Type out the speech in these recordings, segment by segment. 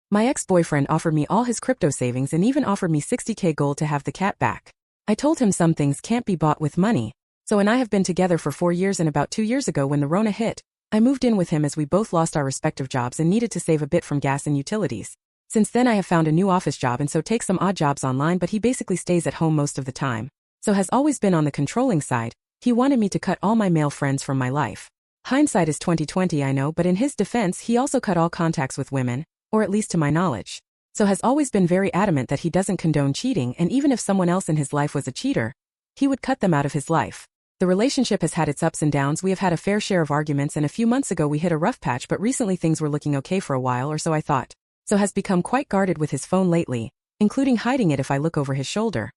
My ex-boyfriend offered me all his crypto savings and even offered me 60K gold to have the cat back. I told him some things can't be bought with money. So and I have been together for 4 years, and about 2 years ago when the Rona hit, I moved in with him as we both lost our respective jobs and needed to save a bit from gas and utilities. Since then I have found a new office job and so take some odd jobs online, but he basically stays at home most of the time. So has always been on the controlling side. He wanted me to cut all my male friends from my life. Hindsight is 20/20, I know, but in his defense he also cut all contacts with women, or at least to my knowledge. So has always been very adamant that he doesn't condone cheating, and even if someone else in his life was a cheater, he would cut them out of his life. The relationship has had its ups and downs. We have had a fair share of arguments, and a few months ago we hit a rough patch, but recently things were looking okay for a while, or so I thought. So has become quite guarded with his phone lately, including hiding it if I look over his shoulder.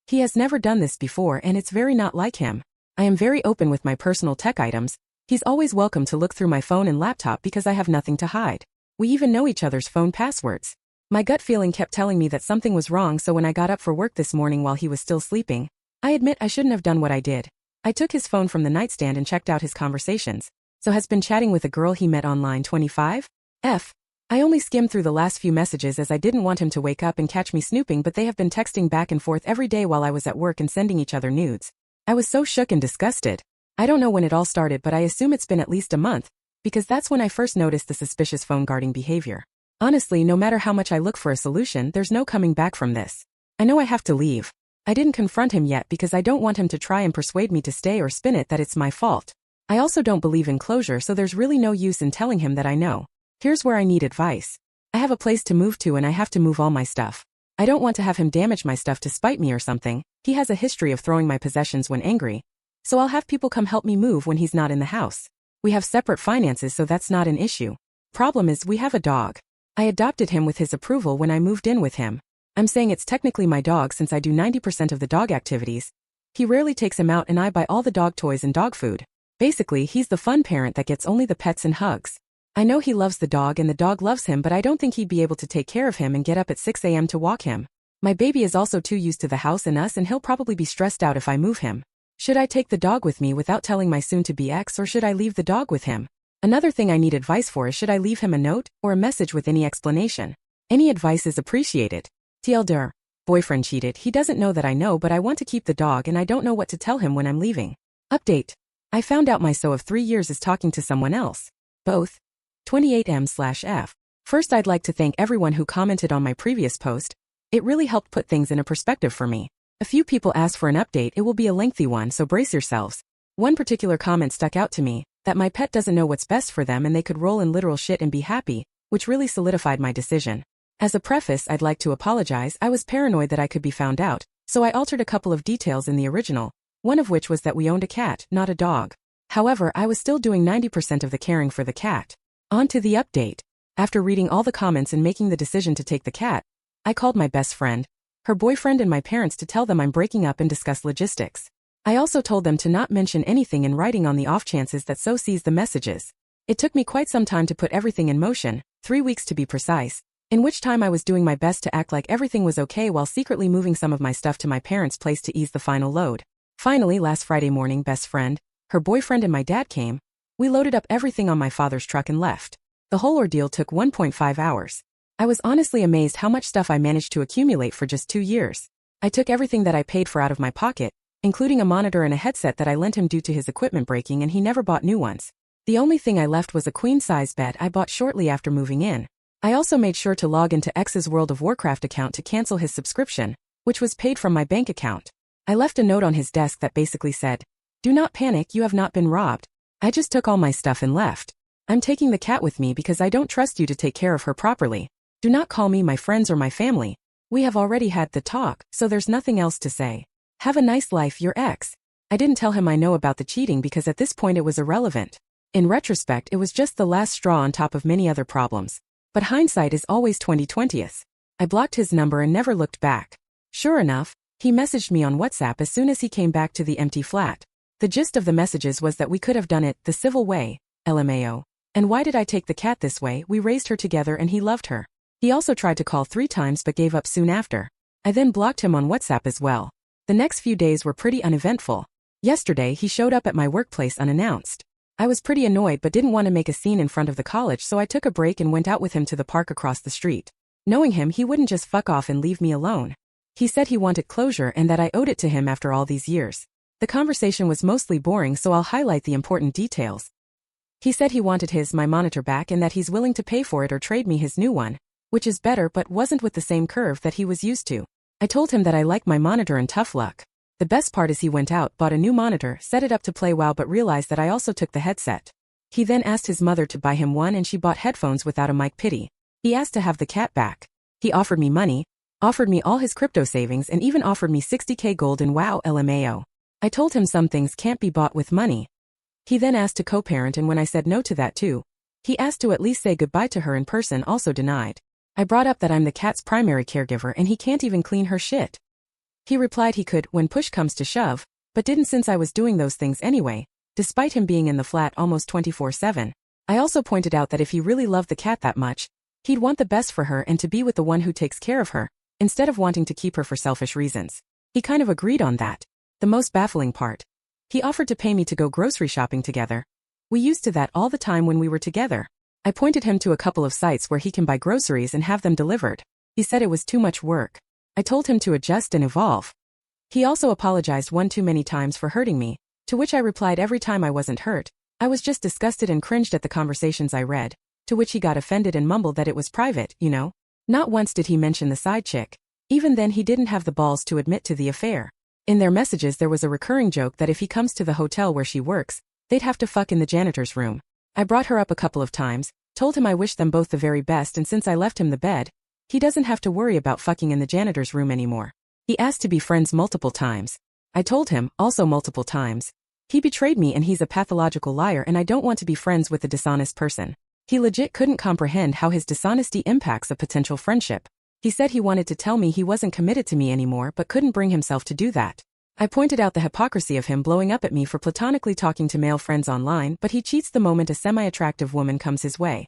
He has never done this before, and it's very not like him. I am very open with my personal tech items. He's always welcome to look through my phone and laptop because I have nothing to hide. We even know each other's phone passwords. My gut feeling kept telling me that something was wrong, so when I got up for work this morning while he was still sleeping, I admit I shouldn't have done what I did. I took his phone from the nightstand and checked out his conversations. So has been chatting with a girl he met online. 25? I only skimmed through the last few messages as I didn't want him to wake up and catch me snooping, but they have been texting back and forth every day while I was at work and sending each other nudes. I was so shook and disgusted. I don't know when it all started, but I assume it's been at least a month, because that's when I first noticed the suspicious phone guarding behavior. Honestly, no matter how much I look for a solution, there's no coming back from this. I know I have to leave. I didn't confront him yet because I don't want him to try and persuade me to stay or spin it that it's my fault. I also don't believe in closure, so there's really no use in telling him that I know. Here's where I need advice. I have a place to move to and I have to move all my stuff. I don't want to have him damage my stuff to spite me or something. He has a history of throwing my possessions when angry. So I'll have people come help me move when he's not in the house. We have separate finances, so that's not an issue. Problem is, we have a dog. I adopted him with his approval when I moved in with him. I'm saying it's technically my dog since I do 90% of the dog activities. He rarely takes him out and I buy all the dog toys and dog food. Basically, he's the fun parent that gets only the pets and hugs. I know he loves the dog and the dog loves him, but I don't think he'd be able to take care of him and get up at 6 a.m. to walk him. My baby is also too used to the house and us, and he'll probably be stressed out if I move him. Should I take the dog with me without telling my soon-to-be ex, or should I leave the dog with him? Another thing I need advice for is, should I leave him a note or a message with any explanation? Any advice is appreciated. TLDR. Boyfriend cheated. He doesn't know that I know, but I want to keep the dog and I don't know what to tell him when I'm leaving. Update. I found out my so of 3 years is talking to someone else. Both. 28M/F. First, I'd like to thank everyone who commented on my previous post. It really helped put things in a perspective for me. A few people asked for an update. It will be a lengthy one, so brace yourselves. One particular comment stuck out to me, that my pet doesn't know what's best for them and they could roll in literal shit and be happy, which really solidified my decision. As a preface, I'd like to apologize. I was paranoid that I could be found out, so I altered a couple of details in the original, one of which was that we owned a cat, not a dog. However, I was still doing 90% of the caring for the cat. On to the update. After reading all the comments and making the decision to take the cat, I called my best friend, her boyfriend and my parents to tell them I'm breaking up and discuss logistics. I also told them to not mention anything in writing on the off chances that So sees the messages. It took me quite some time to put everything in motion, 3 weeks to be precise, in which time I was doing my best to act like everything was okay while secretly moving some of my stuff to my parents' place to ease the final load. Finally, last Friday morning, best friend, her boyfriend and my dad came. We loaded up everything on my father's truck and left. The whole ordeal took 1.5 hours. I was honestly amazed how much stuff I managed to accumulate for just 2 years. I took everything that I paid for out of my pocket, including a monitor and a headset that I lent him due to his equipment breaking, and he never bought new ones. The only thing I left was a queen-size bed I bought shortly after moving in. I also made sure to log into X's World of Warcraft account to cancel his subscription, which was paid from my bank account. I left a note on his desk that basically said, "Do not panic, you have not been robbed." I just took all my stuff and left. I'm taking the cat with me because I don't trust you to take care of her properly. Do not call me my friends or my family. We have already had the talk, so there's nothing else to say. Have a nice life, your ex. I didn't tell him I know about the cheating because at this point it was irrelevant. In retrospect, it was just the last straw on top of many other problems. But hindsight is always 20/20th. I blocked his number and never looked back. Sure enough, he messaged me on WhatsApp as soon as he came back to the empty flat. The gist of the messages was that we could have done it the civil way, LMAO. And why did I take the cat this way? We raised her together and he loved her. He also tried to call 3 times but gave up soon after. I then blocked him on WhatsApp as well. The next few days were pretty uneventful. Yesterday he showed up at my workplace unannounced. I was pretty annoyed but didn't want to make a scene in front of the college, so I took a break and went out with him to the park across the street. Knowing him, he wouldn't just fuck off and leave me alone. He said he wanted closure and that I owed it to him after all these years. The conversation was mostly boring, so I'll highlight the important details. He said he wanted my monitor back and that he's willing to pay for it or trade me his new one, which is better but wasn't with the same curve that he was used to. I told him that I like my monitor and tough luck. The best part is he went out, bought a new monitor, set it up to play WoW but realized that I also took the headset. He then asked his mother to buy him one and she bought headphones without a mic. Pity. He asked to have the cat back. He offered me money, offered me all his crypto savings and even offered me 60k gold in WoW LMAO. I told him some things can't be bought with money. He then asked to co-parent, and when I said no to that too, he asked to at least say goodbye to her in person, also denied. I brought up that I'm the cat's primary caregiver and he can't even clean her shit. He replied he could when push comes to shove, but didn't since I was doing those things anyway, despite him being in the flat almost 24/7. I also pointed out that if he really loved the cat that much, he'd want the best for her and to be with the one who takes care of her, instead of wanting to keep her for selfish reasons. He kind of agreed on that. The most baffling part. He offered to pay me to go grocery shopping together. We used to that all the time when we were together. I pointed him to a couple of sites where he can buy groceries and have them delivered. He said it was too much work. I told him to adjust and evolve. He also apologized one too many times for hurting me, to which I replied every time I wasn't hurt. I was just disgusted and cringed at the conversations I read, to which he got offended and mumbled that it was private, you know. Not once did he mention the side chick. Even then he didn't have the balls to admit to the affair. In their messages there was a recurring joke that if he comes to the hotel where she works, they'd have to fuck in the janitor's room. I brought her up a couple of times, told him I wished them both the very best, and since I left him the bed, he doesn't have to worry about fucking in the janitor's room anymore. He asked to be friends multiple times. I told him, also multiple times. He betrayed me and he's a pathological liar and I don't want to be friends with a dishonest person. He legit couldn't comprehend how his dishonesty impacts a potential friendship. He said he wanted to tell me he wasn't committed to me anymore but couldn't bring himself to do that. I pointed out the hypocrisy of him blowing up at me for platonically talking to male friends online, but he cheats the moment a semi-attractive woman comes his way.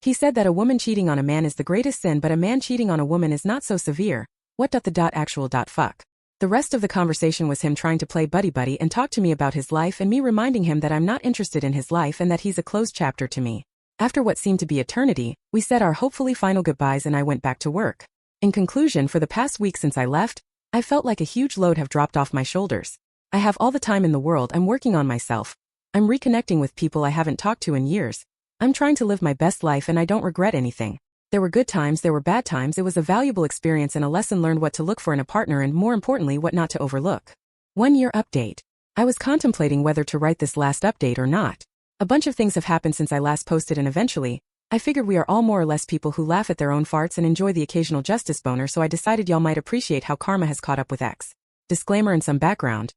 He said that a woman cheating on a man is the greatest sin but a man cheating on a woman is not so severe. Fuck. The rest of the conversation was him trying to play buddy-buddy and talk to me about his life and me reminding him that I'm not interested in his life and that he's a closed chapter to me. After what seemed to be eternity, we said our hopefully final goodbyes and I went back to work. In conclusion, for the past week since I left, I felt like a huge load have dropped off my shoulders. I have all the time in the world. I'm working on myself. I'm reconnecting with people I haven't talked to in years. I'm trying to live my best life and I don't regret anything. There were good times, there were bad times. It was a valuable experience and a lesson learned what to look for in a partner and more importantly what not to overlook. 1 year update. I was contemplating whether to write this last update or not. A bunch of things have happened since I last posted and eventually, I figured we are all more or less people who laugh at their own farts and enjoy the occasional justice boner, so I decided y'all might appreciate how karma has caught up with X. Disclaimer and some background.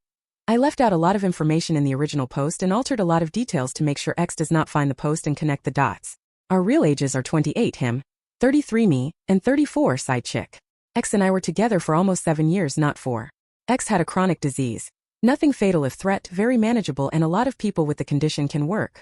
I left out a lot of information in the original post and altered a lot of details to make sure X does not find the post and connect the dots. Our real ages are 28 him, 33 me, and 34 side chick. X and I were together for almost 7 years, not 4. X had a chronic disease. Nothing fatal if threat, very manageable, and a lot of people with the condition can work.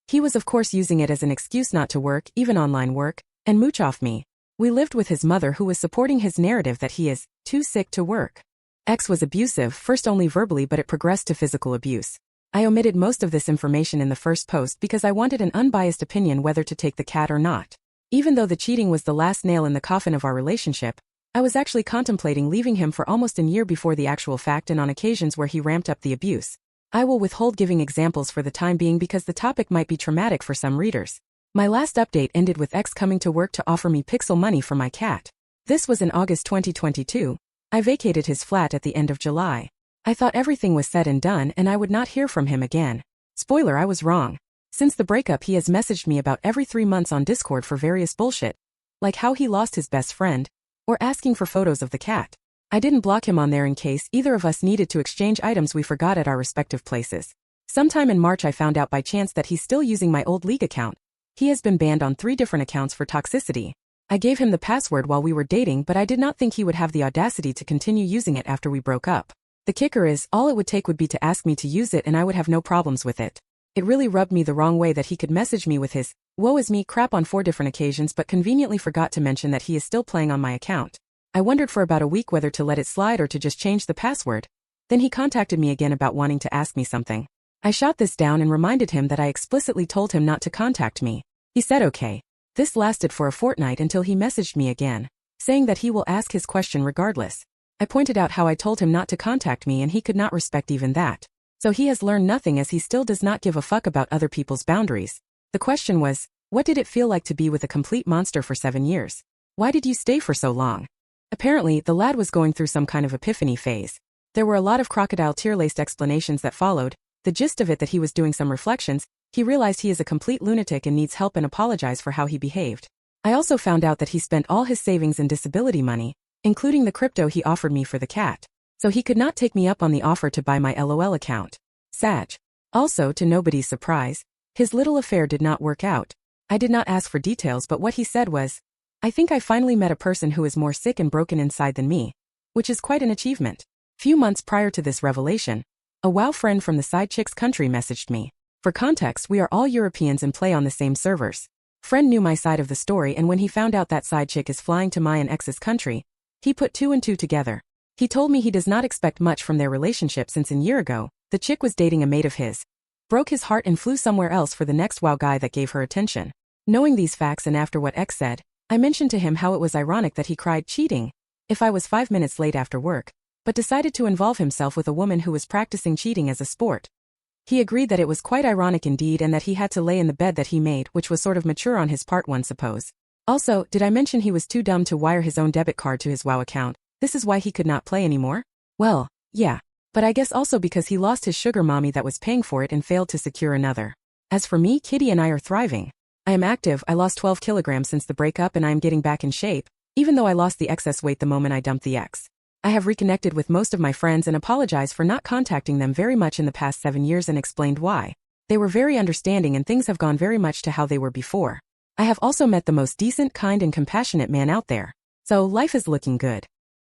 He was of course using it as an excuse not to work, even online work, and mooch off me. We lived with his mother who was supporting his narrative that he is too sick to work. X was abusive, first only verbally but it progressed to physical abuse. I omitted most of this information in the first post because I wanted an unbiased opinion whether to take the cat or not. Even though the cheating was the last nail in the coffin of our relationship, I was actually contemplating leaving him for almost a year before the actual fact and on occasions where he ramped up the abuse. I will withhold giving examples for the time being because the topic might be traumatic for some readers. My last update ended with X coming to work to offer me pixel money for my cat. This was in August 2022. I vacated his flat at the end of July. I thought everything was said and done and I would not hear from him again. Spoiler, I was wrong. Since the breakup he has messaged me about every 3 months on Discord for various bullshit, like how he lost his best friend, or asking for photos of the cat. I didn't block him on there in case either of us needed to exchange items we forgot at our respective places. Sometime in March I found out by chance that he's still using my old League account. He has been banned on 3 different accounts for toxicity. I gave him the password while we were dating, but I did not think he would have the audacity to continue using it after we broke up. The kicker is, all it would take would be to ask me to use it and I would have no problems with it. It really rubbed me the wrong way that he could message me with his woe is me crap on 4 different occasions but conveniently forgot to mention that he is still playing on my account. I wondered for about a week whether to let it slide or to just change the password. Then he contacted me again about wanting to ask me something. I shot this down and reminded him that I explicitly told him not to contact me. He said okay. This lasted for a fortnight until he messaged me again, saying that he will ask his question regardless. I pointed out how I told him not to contact me and he could not respect even that. So he has learned nothing as he still does not give a fuck about other people's boundaries. The question was, what did it feel like to be with a complete monster for 7 years? Why did you stay for so long? Apparently, the lad was going through some kind of epiphany phase. There were a lot of crocodile tear-laced explanations that followed, the gist of it that he was doing some reflections. He realized he is a complete lunatic and needs help and apologized for how he behaved. I also found out that he spent all his savings and disability money, including the crypto he offered me for the cat. So he could not take me up on the offer to buy my LOL account. Sag. Also, to nobody's surprise, his little affair did not work out. I did not ask for details, but what he said was, I think I finally met a person who is more sick and broken inside than me. Which is quite an achievement. Few months prior to this revelation, a WoW friend from the side chick's country messaged me. For context, we are all Europeans and play on the same servers. Friend knew my side of the story, and when he found out that side chick is flying to my and ex's country, he put 2 and 2 together. He told me he does not expect much from their relationship since a year ago, the chick was dating a mate of his. Broke his heart and flew somewhere else for the next WoW guy that gave her attention. Knowing these facts and after what X said, I mentioned to him how it was ironic that he cried cheating if I was 5 minutes late after work, but decided to involve himself with a woman who was practicing cheating as a sport. He agreed that it was quite ironic indeed and that he had to lay in the bed that he made, which was sort of mature on his part, one suppose. Also, did I mention he was too dumb to wire his own debit card to his WoW account? This is why he could not play anymore? Well, yeah. But I guess also because he lost his sugar mommy that was paying for it and failed to secure another. As for me, Kitty and I are thriving. I am active. I lost 12 kilograms since the breakup and I am getting back in shape, even though I lost the excess weight the moment I dumped the ex. I have reconnected with most of my friends and apologized for not contacting them very much in the past 7 years and explained why. They were very understanding and things have gone very much to how they were before. I have also met the most decent, kind and compassionate man out there. So life is looking good.